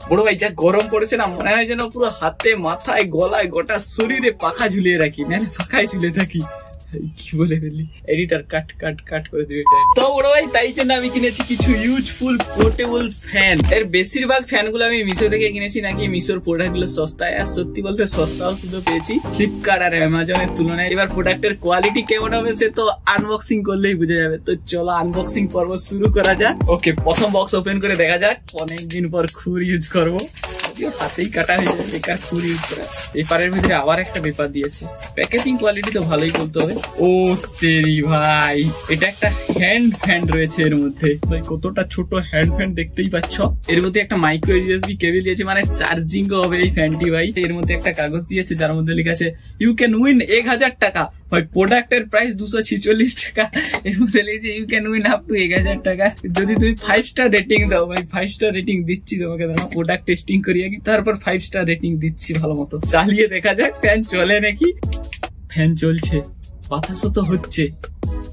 বড় ভাই যা গরম পড়েছে না, মনে হয় যেন পুরো হাতে মাথায় গলায় গোটা শরীরে পাখা ঝুলিয়ে রাখি, না পাখায় ঝুলে থাকি। কি বলে ফেললি, এডিটর কাট কাট কাট করে দিবে এটা। তো বড় ভাই তাই জন্য আমি কিনেছি কিছু ইউজফুল পোর্টেবল ফ্যান। এর বেশিরভাগ ফ্যান গুলো আমি মিশো থেকে কিনেছি, নাকি মিশোর প্রোডাক্ট গুলো সস্তায়, আর সত্যি বলতে সস্তাও শুধু পেয়েছি ফ্লিপকার্ট আর অ্যামাজনের তুলনায়। এবার প্রোডাক্টের কোয়ালিটি কেমন হবে সে তো আনবক্সিং করলেই বুঝে যাবে। তো চলো আনবক্সিং পর্ব শুরু করা যাক। ওকে, প্রথম বক্স ওপেন করে দেখা যাক। অনেকদিন পর খুর ইউজ করবো, হাতেই কাটা হয়ে যাবে বেকার খুর ইউজ করা। পেপারের ভিতরে আবার একটা পেপার দিয়েছে। প্যাকেজিং কোয়ালিটি তো ভালোই বলতে হবে। ও তেরি ভাই, এটা একটা হ্যান্ড ফ্যান রয়েছে এর মধ্যে। ভাই কতটা ছোট হ্যান্ড ফ্যান দেখতেই পাচ্ছ। এর মধ্যে একটা মাইক্রো ইউএসবি কেবল দিয়েছে, মানে চার্জিং হবে এই ফ্যানটি ভাই। এর মধ্যে একটা কাগজ দিয়েছে যার মধ্যে লেখা আছে ইউ ক্যান উইন 1000 টাকা। ভাই প্রোডাক্টের প্রাইস 246 টাকা, এর মধ্যে লিখেছে you can win up to 1000 টাকা যদি তুমি 5 স্টার রেটিং দাও। ভাই 5 স্টার রেটিং দিচ্ছি তোমাকে, দাঁড়া প্রোডাক্ট টেস্টিং করিয়ে কি তারপর 5 স্টার রেটিং দিচ্ছি ভালো মতো। চালিয়ে দেখা যাক ফ্যান চলে নাকি। ফ্যান চলছে, বাতাসও তো হচ্ছে,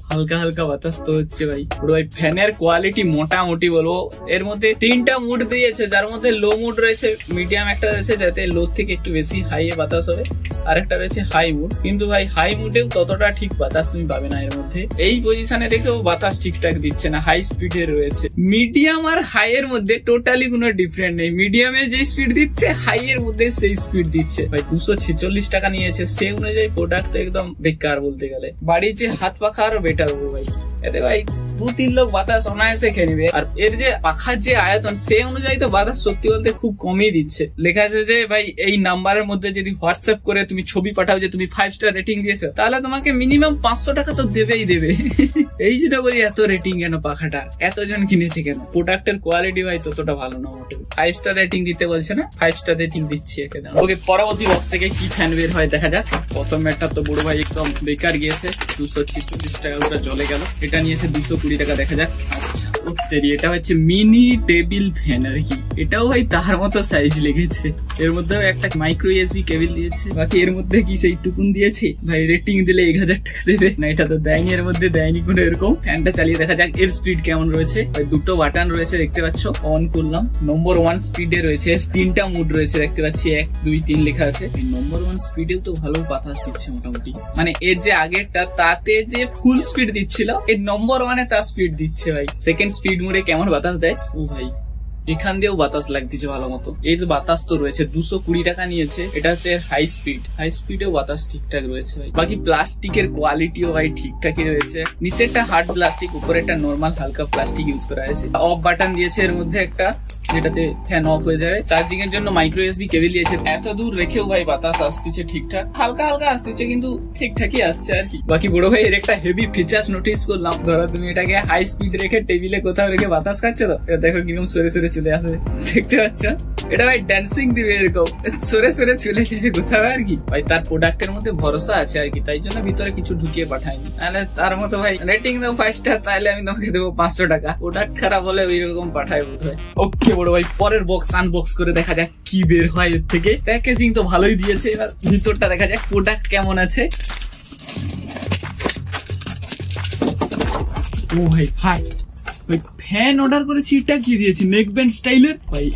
হালকা হালকা বাতাস তো হচ্ছে ভাই। পুরো ভাই ফ্যানের কোয়ালিটি মোটামুটি বলবো। এর মধ্যে 3টা মুড দিয়েছে, যার মধ্যে লো মুড রয়েছে, মিডিয়াম একটা রয়েছে যাতে লো থেকে একটু বেশি হাই এ বাতাস হবে, আর একটা রয়েছে হাই মুড। কিন্তু ভাই হাই মুডেও ততটা ঠিক বাতাস তুমি পাবে না এর মধ্যে। এই পজিশনে রেখেও বাতাস ঠিকঠাক দিচ্ছে না, হাই স্পিডে রয়েছে। মিডিয়াম আর হাই এর মধ্যে টোটালি কোনো ডিফারেন্ট নেই। মিডিয়ামে যে স্পিড দিচ্ছে হাই এর মধ্যে সেই স্পিড দিচ্ছে। ভাই 246 টাকা নিয়েছে, সেই অনুযায়ী প্রোডাক্ট তো একদম বেকার বলতে গেলে। বাড়ির যে হাত পাখা আরো বেটার ভাই, এতে ভাই 2-3 লোক বাতাস অনায়াসে খেয়ে নেবে। আর এর যে পাখার যে আয়তন সেই অনুযায়ী তো বাতাস সত্যি বলতে খুব কমই দিচ্ছে। লেখা আছে যে ভাই এই নাম্বারের মধ্যে যদি হোয়াটসঅ্যাপ করে তুমি ছবি পাঠাও যে তুমি 5 স্টার রেটিং দিয়েছো, তাহলে তোমাকে মিনিমাম 500 টাকা তো দেবেই দেবে। এই জন্য বলি এত রেটিং কেন পাখাটা, এতজন কিনেছে কেন। প্রোডাক্টের কোয়ালিটি ভাই ততটা ভালো না মোটেও। 5 স্টার রেটিং দিতে বলছে না, 5 স্টার রেটিং দিচ্ছি এখানে। ওকে, পরবর্তী বক্স থেকে কি ফ্যান বের হয় দেখা যাক। প্রথম ম্যাটটা তো বড় ভাই একদম বেকার গিয়েছে, 246 টাকা ওটা চলে গেল। এটা নিয়েছে 220 টাকা, দেখা যাক। আচ্ছা এটা হচ্ছে মিনি টেবিল ফ্যান আর কি। এটাও ভাই তার মতো সাইজ লেগেছে। এর মধ্যেও একটা মাইক্রো ইউএসবি কেবল দিয়েছে, বাকি এর মধ্যে কি সেই টুকুন দিয়েছে। ভাই রেটিং দিলে 1000 টাকা দেবে না, এটা তো দেয়নি, এর মধ্যে দেয়নি কোনো এরকম। ফ্যানটা চালিয়ে দেখা যাক এর স্পিড কেমন রয়েছে। ভাই 2টো বাটন রয়েছে দেখতে পাচ্ছ, অন করলাম। নম্বর 1 স্পিডে রয়েছে, 3টা মুড রয়েছে দেখতে পাচ্ছি, 1 2 3 লেখা আছে। নম্বর 1 স্পিডেও তো ভালো বাতাস দিচ্ছে মোটামুটি। মানে এর যে আগেরটা তাতে যে ফুল স্পিড দিচ্ছিল, এর নম্বর 1 তার স্পিড দিচ্ছে ভাই। সেকেন্ড স্পিড মোডে কেমন বাতাস দেয়, ও ভাই এখান দিয়েও বাতাস লাগতেছে ভালো মতো। এই তো বাতাস তো রয়েছে। 220 টাকা নিয়েছে, এটা হচ্ছে হাই স্পিড। হাই স্পিডেও বাতাস ঠিকঠাক রয়েছে ভাই। বাকি প্লাস্টিকের কোয়ালিটিও ভাই ঠিকঠাকই রয়েছে। নিচেরটা হার্ড প্লাস্টিক, উপরে একটা নর্মাল হালকা প্লাস্টিক ইউজ করা হয়েছে। অফ বাটন দিয়েছে এর মধ্যে একটা, যেটাতে ফ্যান অফ হয়ে যাবে। চার্জিং এর জন্য মাইক্রো ইউএসবি কেবল দিয়েছে। এত দূর রেখেও ভাই বাতাস আসতেছে ঠিকঠাক, হালকা হালকা আসতেছে কিন্তু ঠিকঠাকই আসছে আর কি। বাকি বড় ভাই এর একটা হেভি ফিচার্স নোটিস করলাম। ধরো তুমি এটাকে হাই স্পিড রেখে টেবিলে কোথাও রেখে বাতাস খাচ্ছ, তো এটা দেখো কিরকম সরে সরে চলে আসে, দেখতে পাচ্ছ। এটা ভাই ডান্সিং দিবে এরকম, সরে সরে চলে যাবে কোথাও আর কি। ভাই তার প্রোডাক্টের মধ্যে ভরসা আছে আর কি, তাই জন্য ভিতরে কিছু ঢুকিয়ে পাঠায়নি। নাহলে তার মতো ভাই রেটিং দাও 5 স্টার, তাহলে আমি তোমাকে দেবো 500 টাকা। প্রোডাক্ট খারাপ হলে ওই রকম পাঠায় বোধ হয়। ওকে বড় ভাই, পরের বক্স আনবক্স করে দেখা যাক কি বের হয় এর থেকে। প্যাকেজিং তো ভালোই দিয়েছে, এবার ভিতরটা দেখা যাক প্রোডাক্ট কেমন আছে। ও ভাই ভাই ভাই ফ্যান অর্ডার করেছি, এটা কি দিয়েছি নেক ব্যান্ড স্টাইলের। ভাই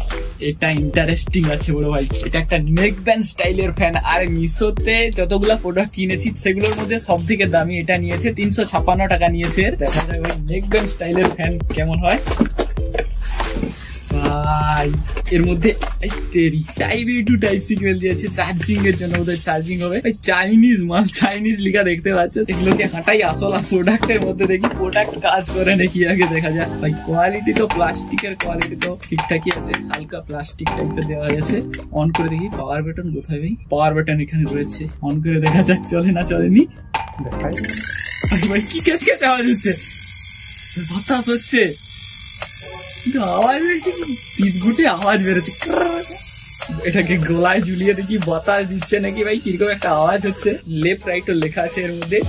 এটা ইন্টারেস্টিং আছে বড় ভাই, এটা একটা নেক ব্যান্ড স্টাইলের ফ্যান। আর মিশোতে যতগুলা প্রোডাক্ট কিনেছি সেগুলোর মধ্যে সব থেকে দামি এটা নিয়েছে, 356 টাকা নিয়েছে। দেখা যাক ভাই নেক ব্যান্ড স্টাইলের ফ্যান কেমন হয়। ভাই এর মধ্যে টাইপ এ টু টাইপ সি কেবল দিয়েছে, চার্জিং এর জন্য ওদের চার্জিং হবে। ভাই চাইনিজ মাল, চাইনিজ লিখা দেখতে পাচ্ছ। এগুলোকে হাঁটাই আসল। আর প্রোডাক্টের মধ্যে দেখি প্রোডাক্ট কাজ করে নাকি আগে দেখা যাক। ভাই কোয়ালিটি তো প্লাস্টিকের কোয়ালিটি তো ঠিকঠাকই আছে, হালকা প্লাস্টিক টাইপের দেওয়া গেছে। অন করে দেখি পাওয়ার বাটন কোথায়, ভাই পাওয়ার বাটন এখানে রয়েছে। অন করে দেখা যাক চলে না চলেনি। ভাই কি ক্যাচ ক্যাচ আওয়াজ হচ্ছে, বাতাস হচ্ছে, আওয়াজ হচ্ছে পিটগুটে আওয়াজ বেরোচ্ছে। এটাকে গলায় ঝুলিয়ে দেখি বাতাস দিচ্ছে নাকি ভাই, কিরকম একটা আওয়াজ হচ্ছে। লেফট রাইট লেখা আছে এর মধ্যে,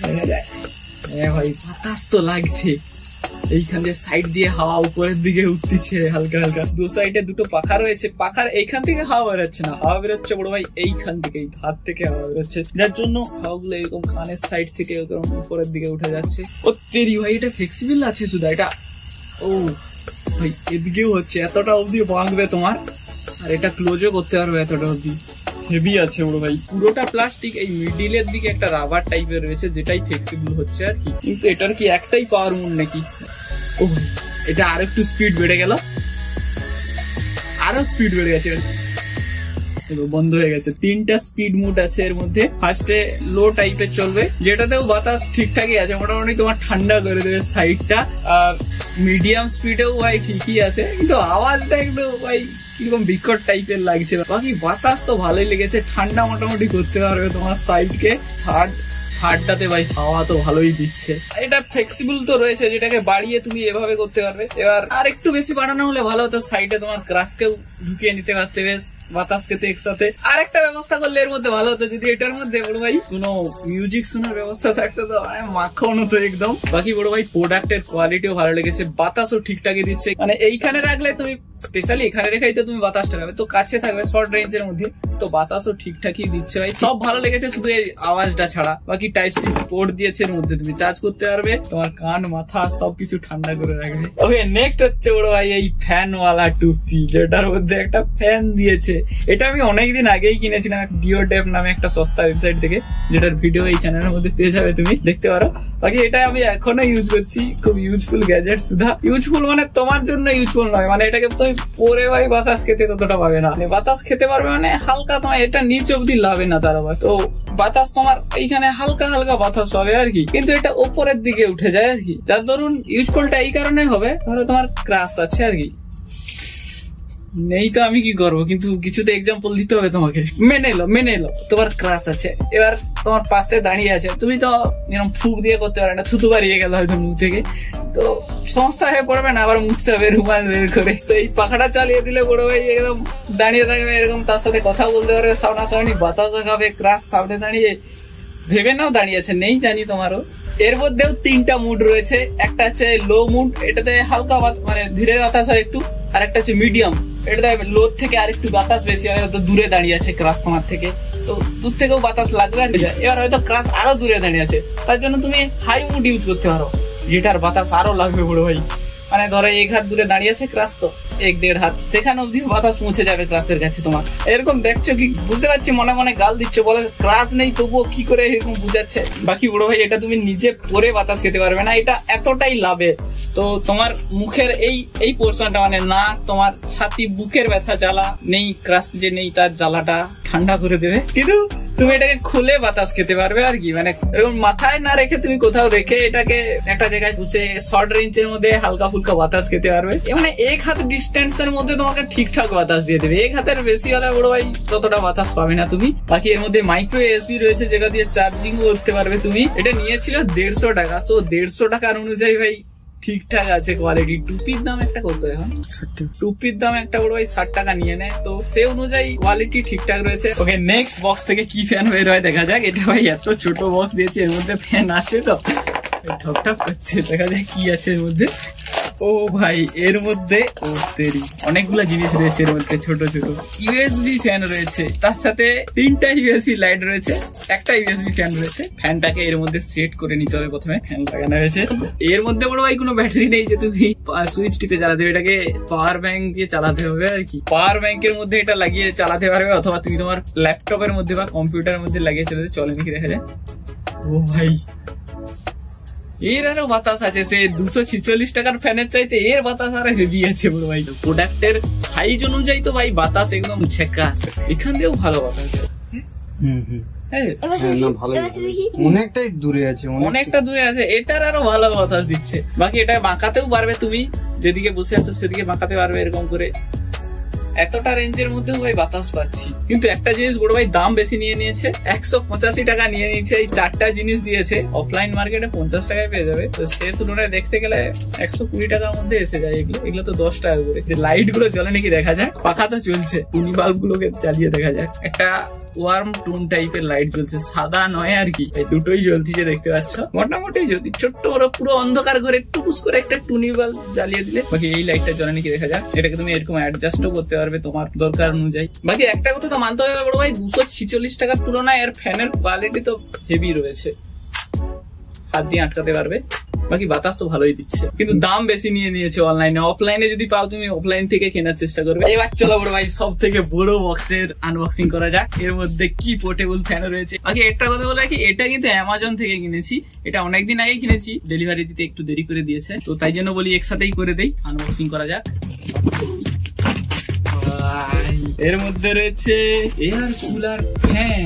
দেখা যায়। হ্যাঁ ভাই বাতাস তো লাগছে। এইখান দিয়ে সাইড দিয়ে হাওয়া উপরের দিকে উঠতেছে হালকা হালকা। দু সাইডে 2টো পাখা রয়েছে, পাখার এইখান থেকে হাওয়া বেরোচ্ছে না, হাওয়া বেরোচ্ছে বড় ভাই এইখান থেকে, এই ধার থেকে হাওয়া বেরোচ্ছে, যার জন্য হাওয়াগুলো এরকম কানের সাইড থেকে এরকম উপরের দিকে উঠে যাচ্ছে। ও তেরি ভাই এটা ফ্লেক্সিবল আছে শুধু এটা। ও ভাই এদিকেও হচ্ছে, এতটা অবধি ভাঙবে তোমার, আর এটা ক্লোজও করতে পারবে এতটা অবধি। হেভি আছে বড় ভাই, পুরোটা প্লাস্টিক, এই মিডিলের দিকে একটা রাবার টাইপের রয়েছে যেটাই ফ্লেক্সিবল হচ্ছে আর কি। কিন্তু এটার কি একটাই পাওয়ার মোড নাকি? ও ভাই এটা আর একটু স্পিড বেড়ে গেল, আরো স্পিড বেড়ে গেছে, বন্ধ হয়ে গেছে। 3টা স্পিড মোড আছে এর মধ্যে। ফার্স্টে লো টাইপের চলবে, যেটাতেও বাতাস ঠিকঠাকই আছে, মোটামুটি তোমার ঠান্ডা করে দেবে সাইডটা। আর মিডিয়াম স্পিডেও ভাই ঠিকই আছে, কিন্তু আওয়াজটা একটু ভাই কিরকম বিকট টাইপের লাগছে। বাকি বাতাস তো ভালোই লেগেছে, ঠান্ডা মোটামুটি করতে পারবে তোমার সাইডকে। থার্ডটাতে ভাই হাওয়া তো ভালোই দিচ্ছে। এটা ফ্লেক্সিবল তো রয়েছে, যেটাকে বাড়িয়ে তুমি এভাবে করতে পারবে। এবার আর একটু বেশি বাড়ানো হলে ভালো হতো, সাইডে তোমার ক্রাশকেও ঢুকিয়ে নিতে পারতে বেশ বাতাস খেতে একসাথে। আর একটা ব্যবস্থা করলে এর মধ্যে ভালো হতো, যদি এটার মধ্যে বড় ভাই কোনো মিউজিক শোনার ব্যবস্থা থাকতো তো মাখন হতো একদম। বাকি বড় ভাই প্রোডাক্টের কোয়ালিটিও ভালো লেগেছে, বাতাসও ঠিকঠাকই দিচ্ছে। মানে এইখানে রাখলে তুমি স্পেশালি এখানে রেখাই তো তুমি বাতাসটা পাবে, তো কাছে থাকবে শর্ট রেঞ্জের মধ্যে, তো বাতাসও ঠিকঠাকই দিচ্ছে ভাই। সব ভালো লেগেছে শুধু এই আওয়াজটা ছাড়া। বাকি টাইপ সি পোর্ট দিয়েছে এর মধ্যে, তুমি চার্জ করতে পারবে, তোমার কান মাথা সবকিছু ঠান্ডা করে রাখবে। ওকে নেক্সট হচ্ছে বড় ভাই এই ফ্যান ওয়ালা টুপি, যেটার মধ্যে একটা ফ্যান দিয়েছে। এটা আমি অনেকদিন আগেই কিনেছিলাম ডিওডেভ নামে একটা সস্তা ওয়েবসাইট থেকে, যেটার ভিডিও এই চ্যানেলের মধ্যে পেয়ে যাবে, তুমি দেখতে পারো। বাকি এটা আমি এখনো ইউজ করছি, খুব ইউজফুল গ্যাজেট। সুধা ইউজফুল মানে তোমার জন্য ইউজফুল নয়, মানে এটাকে তুমি পরে ভাই বাতাস খেতে ততটা পাবে না, বাতাস খেতে পারবে মানে হালকা, তোমার এটা নিচ অব্দি লাভে না তার আবার, তো বাতাস তোমার এইখানে হালকা হালকা বাতাস পাবে আর কি, কিন্তু এটা ওপরের দিকে উঠে যায় আর কি। যার ধরুন ইউজফুলটা এই কারণে হবে, ধরো তোমার ক্রাশ আছে আর কি, নেই তো আমি কি করবো, কিন্তু কিছুতে এক্সাম্পল দিতে হবে তোমাকে। মেনে এলো তোমার ক্রাশ আছে, এবার তোমার পাশে দাঁড়িয়ে আছে, তুমি তো এরকম ফুক দিয়ে করতে পারবে না, থুতু বাড়িয়ে গেল হয়তো মুখ থেকে, তো সমস্যা হয়ে পড়বে না, আবার মুছতে হবে রুমাল বের করে। তো এই পাখাটা চালিয়ে দিলে বড় ভাই একদম দাঁড়িয়ে থাকবে এরকম, তার সাথে কথা বলতে পারবে, সামনাসামনি বাতাসও খাবে, ক্রাশ সামনে দাঁড়িয়ে ভেবে নাও দাঁড়িয়ে আছে, নেই জানি তোমারও। এর মধ্যেও 3টা মুড রয়েছে, একটা হচ্ছে লো মুড, এটাতে হালকা মানে ধীরে বাতাস হয় একটু, আর একটা হচ্ছে মিডিয়াম, এটাতে লো থেকে আর একটু বাতাস বেশি হয়, হয়তো দূরে দাঁড়িয়ে আছে ক্রাশ তোমার থেকে, তো দূর থেকেও বাতাস লাগবে। এবার হয়তো ক্রাশ আরো দূরে দাঁড়িয়ে আছে, তার জন্য তুমি হাই মুড ইউজ করতে পারো, যেটার বাতাস আরো লাগবে বড় ভাই। মানে ধরো 1 হাত দূরে দাঁড়িয়ে আছে ক্রাশ, তো 1-1.5 হাত, সেখানে অব্দি বাতাস পৌঁছে যাবে ক্রাশের কাছে তোমার। এরকম দেখছো কি, বুঝতে পারছি মনে মনে গাল দিচ্ছ, বলে ক্রাশ নেই তবুও কি করে এরকম বুঝাচ্ছে। বাকি বড় ভাই এটা তুমি নিজে পরে বাতাস খেতে পারবে না, এটা এতটাই লাভে। তো তোমার মুখের এই পোর্শনটা মানে নাক, তোমার ছাতি, বুকের ব্যথা জ্বালা নেই, ক্রাশ যে নেই তার জ্বালাটা ঠান্ডা করে দেবে, কিন্তু তুমি এটাকে খুলে বাতাস খেতে পারবে আর কি। মানে এরকম মাথায় না রেখে তুমি কোথাও রেখে এটাকে একটা জায়গায় বসে শর্ট রেঞ্জের মধ্যে হালকা ফুলকা বাতাস খেতে পারবে। মানে 1 হাত ডিস্টেন্সের মধ্যে তোমাকে ঠিকঠাক বাতাস দিয়ে দেবে, 1 হাতের বেশি হলে বড় ভাই ততটা বাতাস পাবে না তুমি। বাকি এর মধ্যে মাইক্রো ইউএসবি রয়েছে, যেটা দিয়ে চার্জিং করতে পারবে তুমি। এটা নিয়েছিল 150 টাকা, সো 150 টাকার অনুযায়ী ভাই ঠিকঠাক আছে কোয়ালিটি। টুপির দাম একটা কত এখন? 60। টুপির দাম একটা বড় ভাই 60 টাকা নিয়ে নেয়, তো সে অনুযায়ী কোয়ালিটি ঠিকঠাক রয়েছে। ওকে নেক্সট বক্স থেকে কি ফ্যান বের হয় দেখা যাক। এটা ভাই এত ছোট বক্স দিয়েছে, এর মধ্যে ফ্যান আছে তো ঠক ঠক করছে, দেখা যাক কি আছে এর মধ্যে। ও ভাই এর মধ্যে অনেকগুলো জিনিস রয়েছে, এর মধ্যে ছোট ছোট ইউএসবি ফ্যান রয়েছে, তার সাথে 3টা ইউএসবি লাইট রয়েছে, একটা ইউএসবি ফ্যান রয়েছে। ফ্যানটাকে এর মধ্যে সেট করে নিতে হবে, প্রথমে ফ্যান লাগানো হয়েছে। এর মধ্যে বড় ভাই কোনো ব্যাটারি নেই যে তুমি সুইচ টিপে চালাতে হবে, এটাকে পাওয়ার ব্যাংক দিয়ে চালাতে হবে আর কি। পাওয়ার ব্যাংকের মধ্যে এটা লাগিয়ে চালাতে পারবে, অথবা তুমি তোমার ল্যাপটপের মধ্যে বা কম্পিউটারের মধ্যে লাগিয়ে চালাতে। চলে নাকি দেখা যায়। ও ভাই এর আরো বাতাস আছে, সে 246 টাকার ফ্যানের চাইতে এর বাতাস আরো হেভি আছে বড় ভাই। প্রোডাক্টের সাইজ অনুযায়ী তো ভাই বাতাস একদম ছেকাস, এখান দিয়েও ভালো বাতাস। অনেকটা দূরে আছে, এটার আরো ভালো বাতাস দিচ্ছে। বাকি এটা বাঁকাতেও পারবে, তুমি যেদিকে বসে আছো সেদিকে বাঁকাতে পারবে এরকম করে। এতটা রেঞ্জের মধ্যেও ভাই বাতাস পাচ্ছি। কিন্তু একটা জিনিস বড় ভাই দাম বেশি নিয়ে নিয়েছে, 185 টাকা নিয়ে নিয়েছে। এই 4টা জিনিস দিয়েছে, অফলাইন মার্কেটে 50 টাকায় পেয়ে যাবে, তো সে তুলনায় দেখতে গেলে 120 টাকার মধ্যে এসে যায়। এগুলো তো 10 টাকা করে। লাইট গুলো জ্বলে নাকি দেখা যায়, পাখা তো চলছে, টুনি বাল্ব গুলোকে চালিয়ে দেখা যায়। একটা ওয়ার্ম টোন টাইপের লাইট জ্বলছে, সাদা নয় আর কি, এই দুটোই জ্বলতিছে দেখতে পাচ্ছ। মোটামুটি যদি ছোট্ট বড় পুরো অন্ধকার করে টুকুস করে একটা টুনি বাল্ব জ্বালিয়ে দিলে বাকি এই লাইটটা জ্বলে নাকি দেখা যায়। এটাকে তুমি এরকম অ্যাডজাস্টও করতে পারবে তোমার দরকার অনুযায়ী। বাকি একটা কথা তো মানতে হবে বড় ভাই, 246 টাকার তুলনায় এর ফ্যানের কোয়ালিটি তো হেভি রয়েছে, হাত দিয়ে আটকাতে পারবে। বাকি বাতাস তো ভালোই দিচ্ছে, কিন্তু দাম বেশি নিয়ে নিয়েছে অনলাইনে। অফলাইনে যদি পাও তুমি অফলাইন থেকে কেনার চেষ্টা করবে। এবার চলো বড় ভাই সব থেকে বড় বক্সের আনবক্সিং করা যাক, এর মধ্যে কি পোর্টেবল ফ্যান রয়েছে। বাকি একটা কথা বলে কি, এটা কিন্তু অ্যামাজন থেকে কিনেছি, এটা অনেকদিন আগে কিনেছি, ডেলিভারি দিতে একটু দেরি করে দিয়েছে, তো তাই জন্য বলি একসাথেই করে দেই, আনবক্সিং করা যাক। এর মধ্যে রয়েছে air cooler fan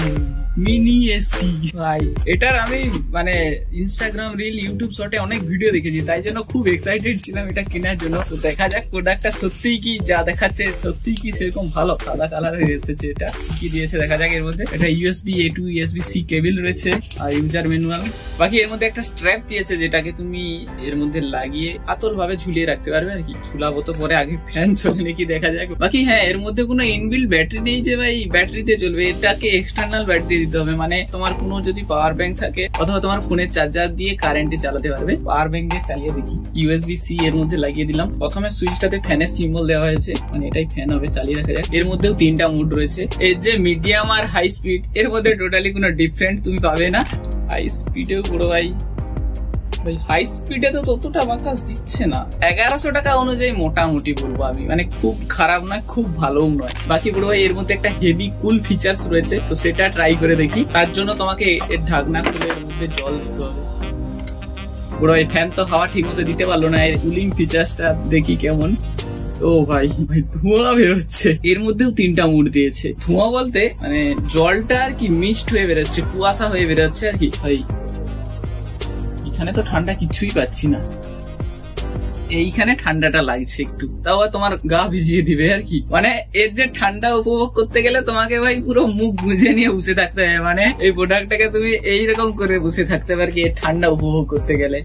mini AC ভাই। এটার আমি মানে ইনস্টাগ্রাম রিল ইউটিউব শর্টে অনেক ভিডিও দেখেছি, তাই জন্য খুব এক্সাইটেড ছিলাম এটা কেনার জন্য। তো দেখা যাক প্রোডাক্টটা সত্যিই কি যা দেখাচ্ছে সত্যিই কি সেরকম ভালো। সাদা কালারের এসেছে, এটা কি দিয়েছে দেখা যাক। এর মধ্যে এটা USB A to USB-C কেবল রয়েছে আর ইউজার ম্যানুয়াল। বাকি এর মধ্যে একটা স্ট্র্যাপ দিয়েছে যেটাকে তুমি এর মধ্যে লাগিয়ে আতল ভাবে ঝুলিয়ে রাখতে পারবে আর কি। ঝুলাবো তো পরে, আগে ফ্যান চলে নাকি দেখা যাক। বাকি হ্যাঁ, এর মধ্যে কোনো ইনবিল্ট ব্যাটারি নেই যে ভাই ব্যাটারিতে চলবে, এটাকে এক্সটার্নাল ব্যাটারি দিতে হবে। মানে তোমার কোনো যদি পাওয়ার ব্যাংক থাকে অথবা তোমার ফোনের চার্জার দিয়ে কারেন্টে চালাতে পারবে। পাওয়ার ব্যাংক দিয়ে চালিয়ে দেখি। USB-C এর মধ্যে লাগিয়ে দিলাম। প্রথমে সুইচটাতে ফ্যানের সিম্বল দেওয়া হয়েছে, মানে এটাই ফ্যান হবে, চালিয়ে দেখা যায়। এর মধ্যেও 3টা মোড রয়েছে। এর যে মিডিয়াম আর হাই স্পিড, এর মধ্যে টোটালি কোনো ডিফারেন্ট তুমি পাবে না। হাই স্পিডেও বড় ভাই হাই স্পিডে তো ততটা বাতাস দিচ্ছে না। 1100 টাকা অনুযায়ী মোটামুটি বলবো আমি, মানে খুব খারাপ নয় খুব ভালোও নয়। বাকি বড় ভাই এর মধ্যে একটা হেভি কুল ফিচার্স রয়েছে, তো সেটা ট্রাই করে দেখি। তার জন্য তোমাকে এর ঢাকনা খুলে এর মধ্যে জল দিতে হবে। বড় ভাই ফ্যান তো হাওয়া ঠিক মতো দিতে পারলো না, এর কুলিং ফিচার্সটা দেখি কেমন। ও ভাই ধোঁয়া বেরোচ্ছে। এর মধ্যেও 3টা মুড দিয়েছে। ধোঁয়া বলতে মানে জলটা আর কি মিক্সড হয়ে বেরোচ্ছে, কুয়াশা হয়ে বেরোচ্ছে আর কি। ভাই এখানে তো ঠান্ডা কিছুই পাচ্ছি না, এইখানে ঠান্ডাটা লাগছে একটু, তাও তোমার গা ভিজিয়ে দিবে আর কি। মানে এর যে ঠান্ডা উপভোগ করতে গেলে তোমাকে ভাই পুরো মুখ গুঁজে নিয়ে বসে থাকতে হবে। মানে এই প্রোডাক্টটাকে তুমি এইরকম করে বসে থাকতে পারবে কি, এর ঠান্ডা উপভোগ করতে গেলে।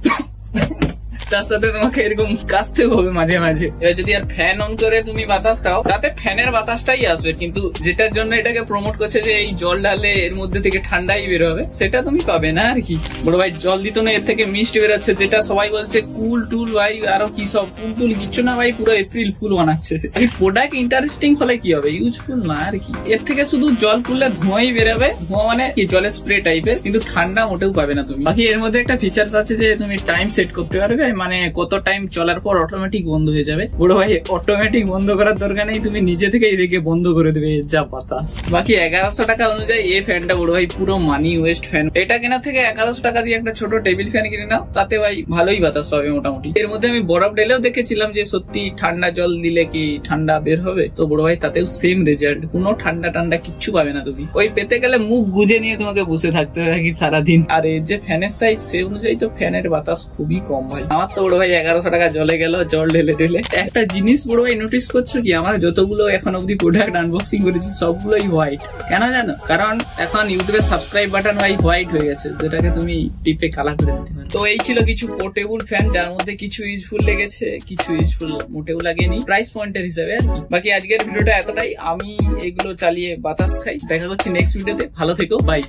তার সাথে তোমাকে এরকম কাশতে হবে মাঝে মাঝে। এবার যদি আর ফ্যান অন করে তুমি বাতাস খাও, তাতে ফ্যানের বাতাসটাই আসবে, কিন্তু যেটার জন্য এটাকে প্রমোট করছে যে এই জল ঢালে এর মধ্যে থেকে ঠান্ডাই বের হবে, সেটা তুমি পাবে না আর কি। বড় ভাই জল দিত না, এর থেকে মিস্ট বেরোচ্ছে, যেটা সবাই বলছে কুল টুল ভাই, আরো কি সব কুল টুল কিছু না ভাই, পুরো এপ্রিল ফুল বানাচ্ছে। এই প্রোডাক্ট ইন্টারেস্টিং হলে কি হবে, ইউজফুল না আর কি। এর থেকে শুধু জল খুললে ধোঁয়াই বেরোবে, ধোঁয়া মানে কি জলের স্প্রে টাইপের, কিন্তু ঠান্ডা মোটেও পাবে না তুমি। বাকি এর মধ্যে একটা ফিচার্স আছে যে তুমি টাইম সেট করতে পারবে, মানে কত টাইম চলার পর অটোমেটিক বন্ধ হয়ে যাবে। বড় ভাই অটোমেটিক বন্ধ করার দরকার নেই, তুমি নিজে থেকেই দেখে বন্ধ করে দেবে যা বাতাস। বাকি 1100 টাকা অনুযায়ী এই ফ্যানটা বড় ভাই পুরো মানি ওয়েস্ট ফ্যান। এটা কেনার থেকে 1100 টাকা দিয়ে একটা ছোট টেবিল ফ্যান কিনে নাও, তাতে ভাই ভালোই বাতাস পাবে মোটামুটি। এর মধ্যে আমি বরফ ঢেলেও দেখেছিলাম যে সত্যি ঠান্ডা জল দিলে কি ঠান্ডা বের হবে, তো বড় ভাই তাতেও সেম রেজাল্ট, কোনো ঠান্ডা ঠান্ডা কিচ্ছু পাবে না তুমি। ওই পেতে গেলে মুখ গুজে নিয়ে তোমাকে বসে থাকতে হবে কি সারাদিন। আর এর যে ফ্যানের সাইজ সে অনুযায়ী তো ফ্যানের বাতাস খুবই কম ভাই। আমার তো বড় ভাই 1100 টাকা জলে গেল জল ঢেলে ঢেলে। একটা জিনিস বড় ভাই নোটিস করছো কি, আমরা যতগুলো এখন অব্দি প্রোডাক্ট আনবক্সিং করেছি সবগুলোই হোয়াইট। কেন জানো? কারণ এখন ইউটিউবে সাবস্ক্রাইব বাটন ভাই হোয়াইট হয়ে গেছে, যেটাকে তুমি টিপে কালা করে দিতে পারো। তো এই ছিল কিছু পোর্টেবল ফ্যান, যার মধ্যে কিছু ইউজফুল লেগেছে, কিছু ইউজফুল মোটেও লাগেনি প্রাইস পয়েন্টের হিসাবে আর কি। বাকি আজকের ভিডিওটা এতটাই, আমি এগুলো চালিয়ে বাতাস খাই। দেখা হচ্ছে নেক্সট ভিডিওতে, ভালো থেকো, বাই।